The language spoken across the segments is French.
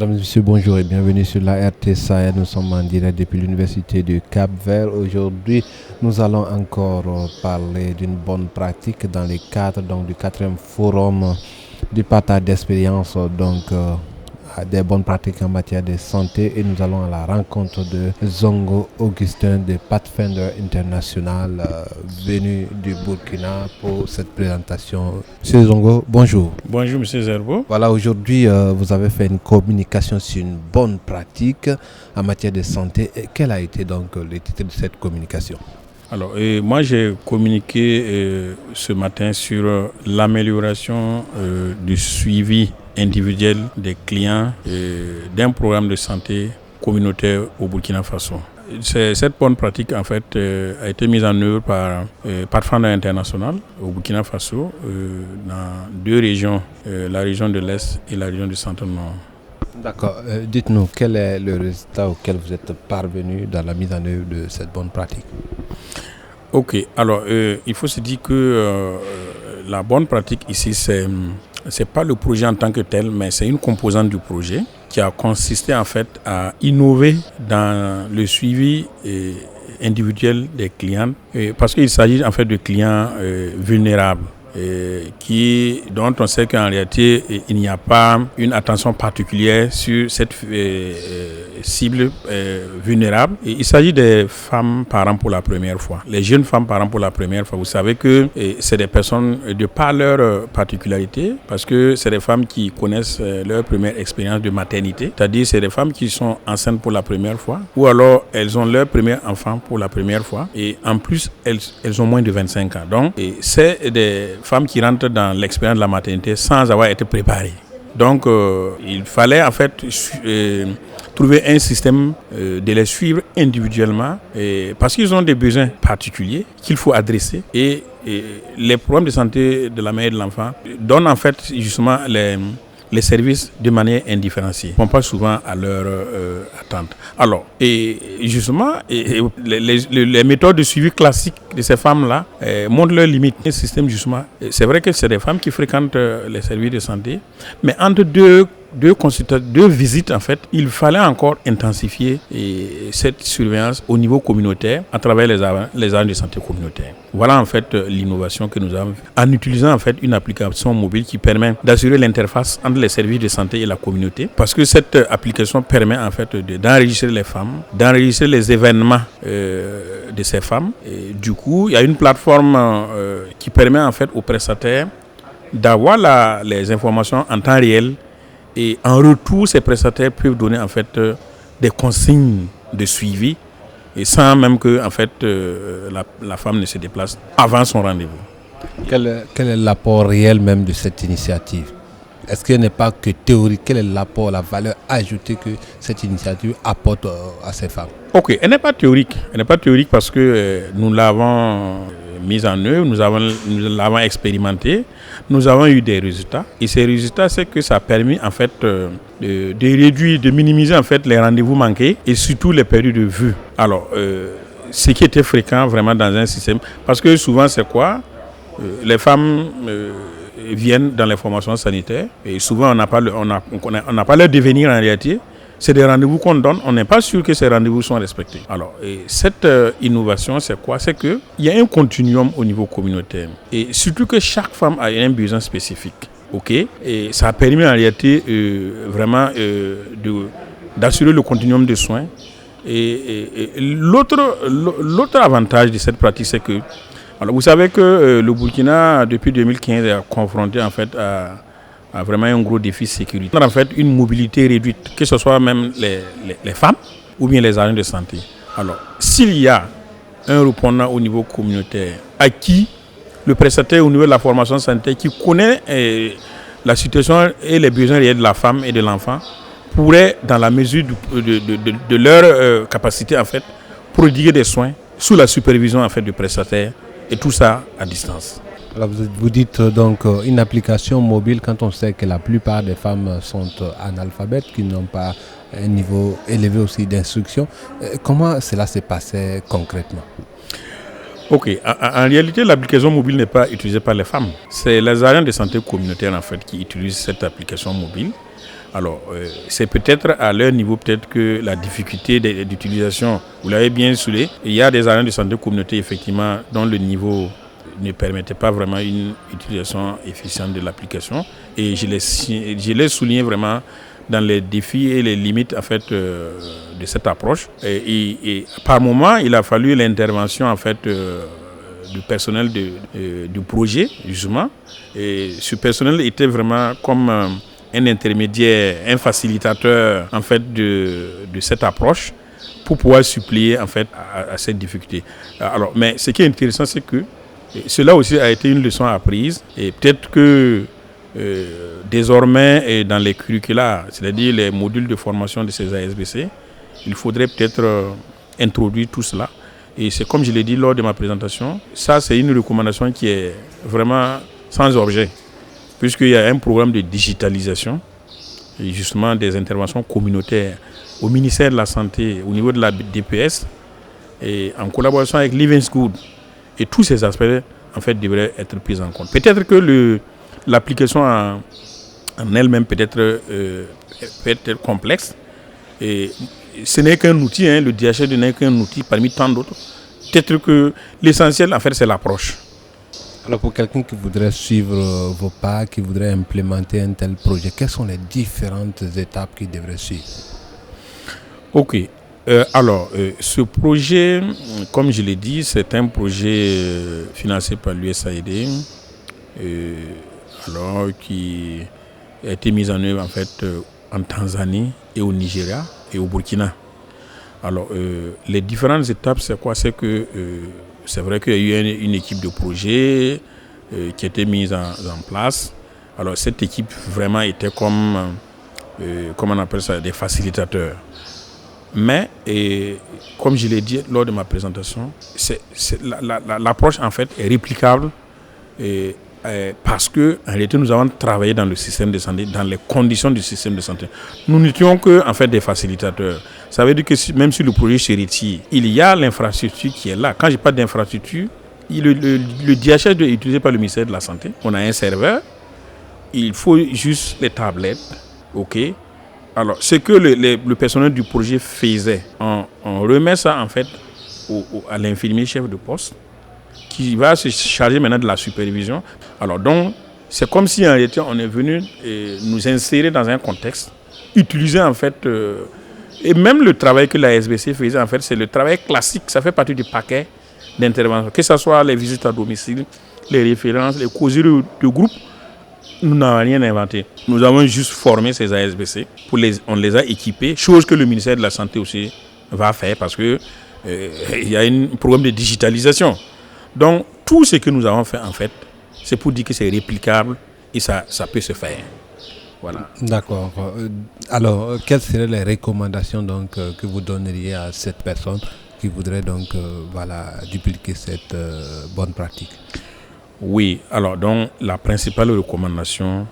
Madame, Monsieur, bonjour et bienvenue sur la RT Sahel. Nous sommes en direct depuis l'Université de Cap-Vert. Aujourd'hui, nous allons encore parler d'une bonne pratique dans le cadre du 4e forum du partage d'expérience, des bonnes pratiques en matière de santé. Et nous allons à la rencontre de Zongo Augustin de Pathfinder International, venu du Burkina pour cette présentation. Monsieur Zongo, bonjour. Bonjour Monsieur Zerbo. Voilà, aujourd'hui, vous avez fait une communication sur une bonne pratique en matière de santé. Et quel a été donc le titre de cette communication? Alors, moi j'ai communiqué ce matin sur l'amélioration du suivi individuel des clients d'un programme de santé communautaire au Burkina Faso. Cette bonne pratique en fait a été mise en œuvre par Pathfinder International au Burkina Faso dans deux régions, la région de l'Est et la région du Centre-Nord. D'accord. Dites-nous, quel est le résultat auquel vous êtes parvenu dans la mise en œuvre de cette bonne pratique? Ok, alors il faut se dire que la bonne pratique ici, c'est pas le projet en tant que tel, mais c'est une composante du projet qui a consisté en fait à innover dans le suivi individuel des clients, parce qu'il s'agit en fait de clients vulnérables. Dont on sait qu'en réalité il n'y a pas une attention particulière sur cette cible vulnérable. Et il s'agit des femmes parents pour la première fois. Les jeunes femmes parents pour la première fois, vous savez que c'est des personnes de par leur particularité, parce que c'est des femmes qui connaissent leur première expérience de maternité, c'est-à-dire c'est des femmes qui sont enceintes pour la première fois, ou alors elles ont leur premier enfant pour la première fois, et en plus elles ont moins de 25 ans. Donc c'est des femmes qui rentrent dans l'expérience de la maternité sans avoir été préparées. Donc il fallait en fait trouver un système de les suivre individuellement parce qu'ils ont des besoins particuliers qu'il faut adresser, et les programmes de santé de la mère et de l'enfant donnent en fait justement les services de manière indifférenciée. On pense souvent à leur attente. Alors, et justement, les méthodes de suivi classiques de ces femmes-là montrent leurs limites. Le système, justement, c'est vrai que c'est des femmes qui fréquentent les services de santé, mais entre deux visites, en fait, il fallait encore intensifier cette surveillance au niveau communautaire à travers les agents de santé communautaire. Voilà en fait l'innovation que nous avons en utilisant en fait une application mobile qui permet d'assurer l'interface entre les services de santé et la communauté, parce que cette application permet en fait d'enregistrer les femmes, d'enregistrer les événements de ces femmes. Et du coup, il y a une plateforme qui permet en fait aux prestataires d'avoir les informations en temps réel. Et en retour, ces prestataires peuvent donner en fait des consignes de suivi, et sans même que en fait la femme ne se déplace avant son rendez-vous. Quel est l'apport réel même de cette initiative? Est-ce qu'elle n'est pas que théorique? Quel est l'apport, la valeur ajoutée que cette initiative apporte à ces femmes? Ok, elle n'est pas théorique. Elle n'est pas théorique parce que nous l'avons mise en œuvre, nous l'avons expérimenté, nous avons eu des résultats. Et ces résultats, c'est que ça a permis en fait de réduire, de minimiser en fait les rendez-vous manqués et surtout les pertes de vue. Alors, ce qui était fréquent vraiment dans un système, parce que souvent c'est quoi? Les femmes viennent dans les formations sanitaires et souvent on n'a pas leur devenir en réalité. C'est des rendez-vous qu'on donne, on n'est pas sûr que ces rendez-vous sont respectés. Alors, cette innovation, c'est quoi? C'est qu'il y a un continuum au niveau communautaire. Et surtout que chaque femme a un besoin spécifique. Ok? Et ça a permis en réalité vraiment d'assurer le continuum de soins. Et l'autre avantage de cette pratique, c'est que, alors vous savez que le Burkina, depuis 2015, est confronté en fait à vraiment un gros défi sécuritaire. En fait, une mobilité réduite, que ce soit même les femmes ou bien les agents de santé. Alors, s'il y a un répondant au niveau communautaire à qui le prestataire au niveau de la formation sanitaire qui connaît la situation et les besoins réels de la femme et de l'enfant pourrait, dans la mesure de leur capacité, en fait, prodiguer des soins sous la supervision en fait, du prestataire, et tout ça à distance. Alors vous dites donc une application mobile quand on sait que la plupart des femmes sont analphabètes, qui n'ont pas un niveau élevé aussi d'instruction. Comment cela s'est passé concrètement? Ok, en réalité, l'application mobile n'est pas utilisée par les femmes. C'est les agents de santé communautaire en fait qui utilisent cette application mobile. Alors, c'est peut-être à leur niveau, peut-être que la difficulté d'utilisation, vous l'avez bien soulevé, il y a des agents de santé communautaire, effectivement, dont le niveau ne permettait pas vraiment une utilisation efficiente de l'application. Et je l'ai souligné vraiment dans les défis et les limites, en fait, de cette approche. Et par moment, il a fallu l'intervention, en fait, du personnel du projet, justement. Et ce personnel était vraiment comme un intermédiaire, un facilitateur en fait de cette approche pour pouvoir suppléer en fait à cette difficulté. Alors, mais ce qui est intéressant, c'est que cela aussi a été une leçon apprise et peut-être que désormais dans les curricula, c'est-à-dire les modules de formation de ces ASBC, il faudrait peut-être introduire tout cela. Et c'est comme je l'ai dit lors de ma présentation, ça c'est une recommandation qui est vraiment sans objet, puisqu'il y a un programme de digitalisation, et justement des interventions communautaires au ministère de la Santé, au niveau de la DPS, et en collaboration avec Living School. Et tous ces aspects, en fait, devraient être pris en compte. Peut-être que l'application en elle-même peut être complexe. Et ce n'est qu'un outil, le DHL n'est qu'un outil parmi tant d'autres. Peut-être que l'essentiel, en fait, c'est l'approche. Alors pour quelqu'un qui voudrait suivre vos pas, qui voudrait implémenter un tel projet, quelles sont les différentes étapes qu'il devrait suivre? Ok. Ce projet, comme je l'ai dit, c'est un projet financé par l'USAID, qui a été mis en œuvre en fait en Tanzanie et au Nigeria et au Burkina. Alors, les différentes étapes, c'est quoi? C'est que c'est vrai qu'il y a eu une équipe de projet qui a été mise en place. Alors, cette équipe vraiment était comme on appelle ça, des facilitateurs. Mais, comme je l'ai dit lors de ma présentation, l'approche en fait est réplicable parce que en réalité nous avons travaillé dans le système de santé, dans les conditions du système de santé. Nous n'étions que en fait des facilitateurs. Ça veut dire que même si le projet se retire, il y a l'infrastructure qui est là. Quand je parle d'infrastructure, le DHL est utilisé par le ministère de la Santé. On a un serveur, il faut juste les tablettes, ok. Alors, ce que le personnel du projet faisait, on remet ça en fait à l'infirmier chef de poste qui va se charger maintenant de la supervision. Alors donc, c'est comme si en réalité on est venu nous insérer dans un contexte, utiliser en fait, et même le travail que la SBC faisait en fait, c'est le travail classique, ça fait partie du paquet d'intervention, que ce soit les visites à domicile, les références, les causeries de groupe. Nous n'avons rien inventé. Nous avons juste formé ces ASBC. On les a équipés, chose que le ministère de la Santé aussi va faire parce qu'il y a un programme de digitalisation. Donc, tout ce que nous avons fait, en fait, c'est pour dire que c'est réplicable et ça peut se faire. Voilà. D'accord. Alors, quelles seraient les recommandations donc, que vous donneriez à cette personne qui voudrait donc, dupliquer cette bonne pratique? Oui, alors donc la principale recommandation,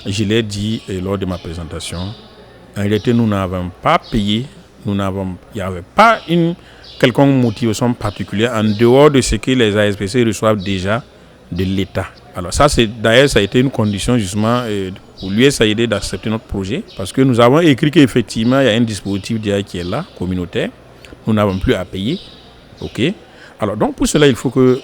je l'ai dit lors de ma présentation, en réalité nous n'avons pas payé, il n'y avait pas une quelconque motivation particulière en dehors de ce que les ASPC reçoivent déjà de l'État. Alors ça a été une condition justement pour l'USAID d'accepter notre projet parce que nous avons écrit qu'effectivement il y a un dispositif déjà qui est là, communautaire, nous n'avons plus à payer, ok. Alors, donc pour cela, il faut que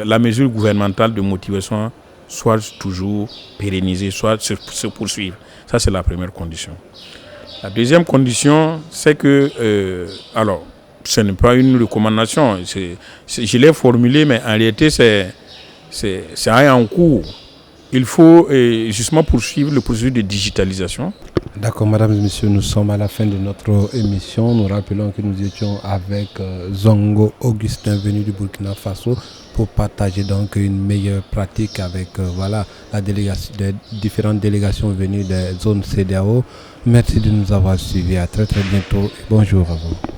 la mesure gouvernementale de motivation soit toujours pérennisée, soit se poursuive. Ça, c'est la première condition. La deuxième condition, c'est que, ce n'est pas une recommandation. Je l'ai formulé, mais en réalité, c'est en cours. Il faut justement poursuivre le processus de digitalisation. D'accord, mesdames et messieurs, nous sommes à la fin de notre émission. Nous rappelons que nous étions avec Zongo Augustin, venu du Burkina Faso, pour partager donc une meilleure pratique avec la délégation, des différentes délégations venues des zones CEDEAO. Merci de nous avoir suivis. À très très bientôt et bonjour à vous.